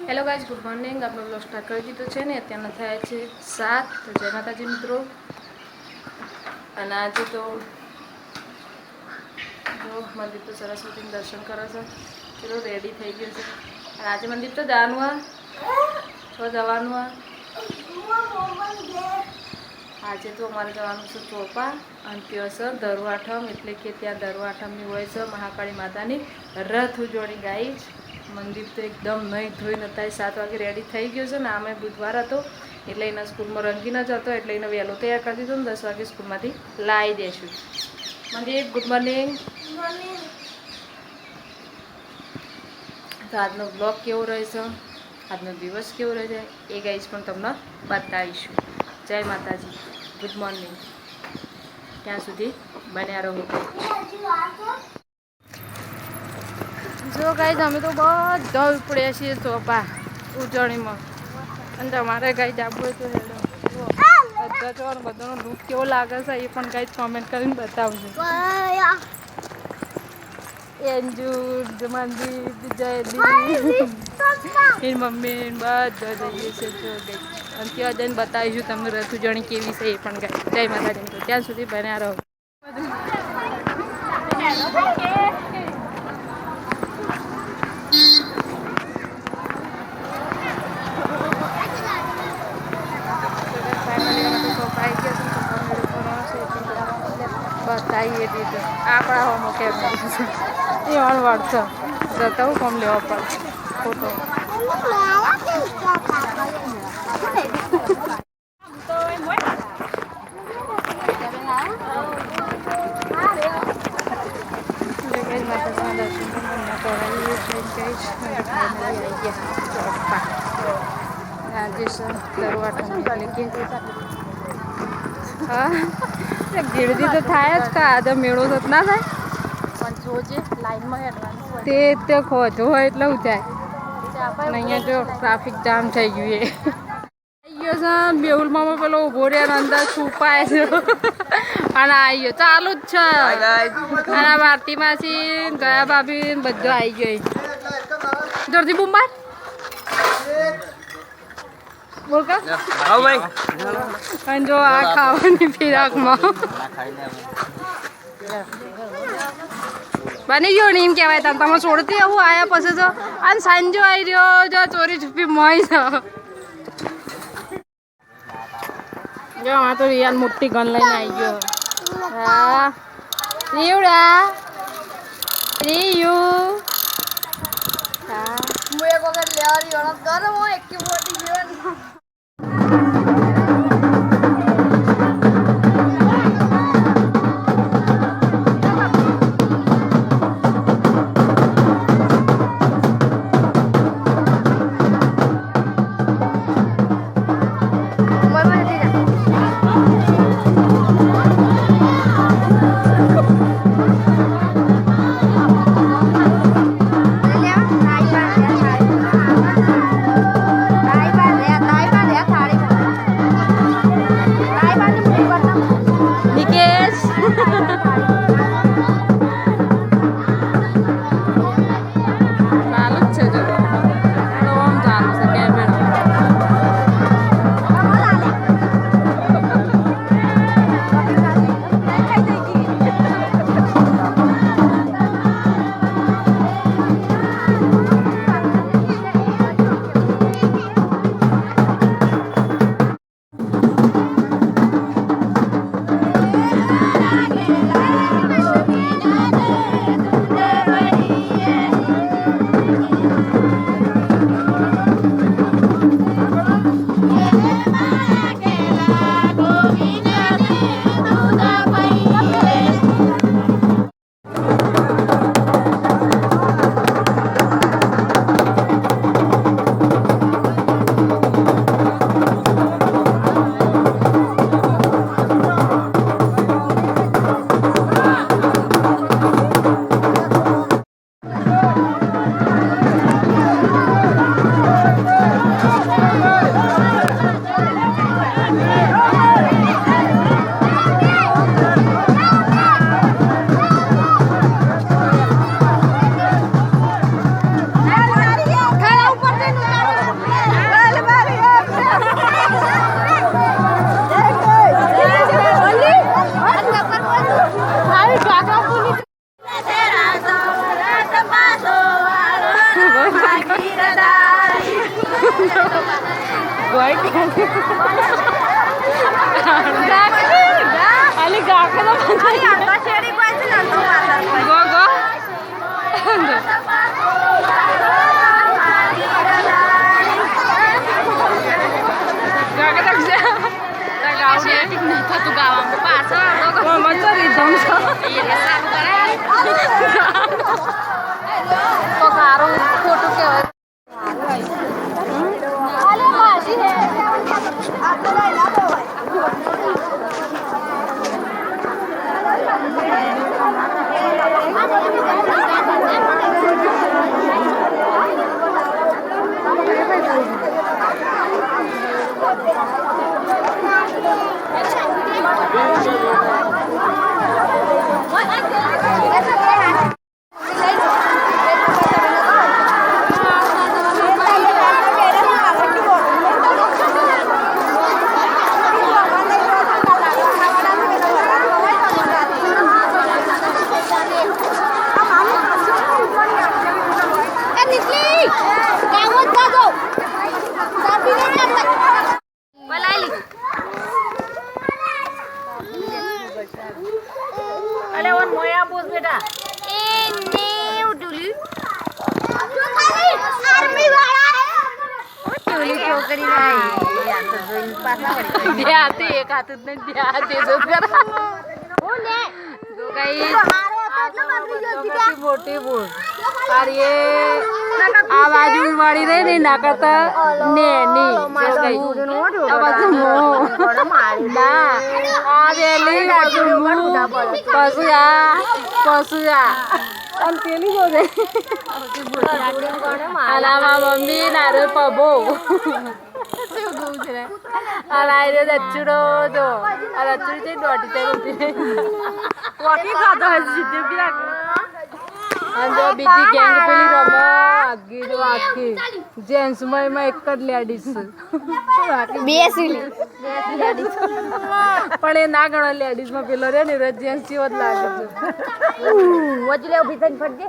Hello guys, good morning. આપણો blog start કરી દીધો છે ને. અત્યારના થયા છે 7. તો જય માતાજી મિત્રો. અને આજે તો જો મંદિર તો સરસ્વતીનું દર્શન કરે છે. ચલો રેડી થઈ ગયું છે. અને આજે મંદિર તો જવાનું જવાનું આજે તો અમારે જવાનું છે ચોપા. અને ત્યાં છે દરવાઠમ, એટલે કે ત્યાં દરવાઠમની હોય છે મહાકાળી માતાની રથ ઉજવણી. ગાઈઝ મંદિર તો એકદમ નહીં ધોઈને અત્યારે 7 વાગે રેડી થઈ ગયો છે ને. આમે બુધવાર હતો એટલે એના સ્કૂલમાં રંગીન જ હતો, એટલે એને વહેલો તૈયાર કરી દીધો ને 10 વાગે સ્કૂલમાંથી લાવી દઈશું. મંદિર ગુડ મોર્નિંગ. તો આજનો બ્લોગ કેવો રહેશે, આજનો દિવસ કેવો રહેશે એ ગાઈઝ પણ તમને બતાવીશું. જય માતાજી, ગુડ મોર્નિંગ. ત્યાં સુધી બન્યા રહો. જો ગાઈઝ અમે તો બધા ઉપડ્યા છીએ ચોપા ઉજવણીમાં. અને તમારે ગાઈઝ આપવું હોય તો હેડો. બધા જોવાનું, બધાનો લુક કેવો લાગે છે એ પણ ગાઈઝ કોમેન્ટ કરીને બતાવજો. એન્જુ, મંદિર, જયદી, એની મમ્મી બધા જઈએ છે. જો ગાઈઝ અને ત્યાં જઈને બતાવીશું તમને રથ ઉજવણી કેવી છે એ પણ ગાઈઝ. જય માતાજી. તો ત્યાં સુધી બન્યા રહો. બતાવીએ દીધું આપણા હોમો કેમ એ વળવડ છે. જતા હું કોમ લેવા પડે ફોટો. હા, ગીરદી તો થાય જ કા તો મેળો તો ના થાય પણ જોજે લાઈનમાં એડવાન્સ તે ખોજો હોય એટલે હું જાય. અને અહીંયા જો ટ્રાફિક જામ થઈ ગયું એ આવી ગયો છે. બેઉલમાં પેલો ઉભો રહ્યા અંદર છુપાય છે અને આવી ગયો ચાલુ જ છે. અને ભારતી માસી, ગયા ભાભી બધું આવી ગયો. જોરથી બુમ્બાર બોલ કા જો આ ખાવાની ફિરાકમાં બની ગયો ને એમ કહેવાય. તમે છોડતી આવું આવ્યા પછી તો અને સાંજો આવી રહ્યો જો ચોરી છુપી મોય છે. જો આ તો રિયાન મોટી ગન લઈને આવી ગયો. હા રીવડા રીયુ. હા હું એક વખત લેવાની ઓળખ કરો એક મોટી જીવન. Bye. Ali gaake તો ગો ગો ગાકે તક છે તા ગાવડે ઠીક ન થતું ગાવામાં પાછળ મજા રીધમ છો એ સારું કરાય તો સારું ખોટું કહેવાય આલે માસી હે આપને લઈ લો અલે ઓન મોયા બોસ બેટા એ ને ઉડુલી આર્મી વાળા હે ટોલી છોકરી ભાઈ યાર તો જોઈન પાછા વળી ધ્યાતે એક હાથ જ નહીં ધ્યાતે જો કરા હું ને તો ગાઈસ મોટી બોટ और ये आवाज वाली रही नहीं ना करता ने नहीं जो गई आवाज मो ना आवेली पसुया और तेली हो गई अलावा मम्मी नारे पबो अलाइरे दच्चुड़ो जो अलाचुड़ी से डॉटी ते रोटी वाकी खाता है सीधे भी रख अंदर बीजी गैंग पेली रमो आगे जो आके जेंट्स में एक જ લેડીઝ બેસી લેડીઝ પણ એ ના ગણો લેડીઝ માં પેલો રે ને જેન્ટ્સ જેવો જ લાગે છે વજલે ઉભી થઈને ફટજે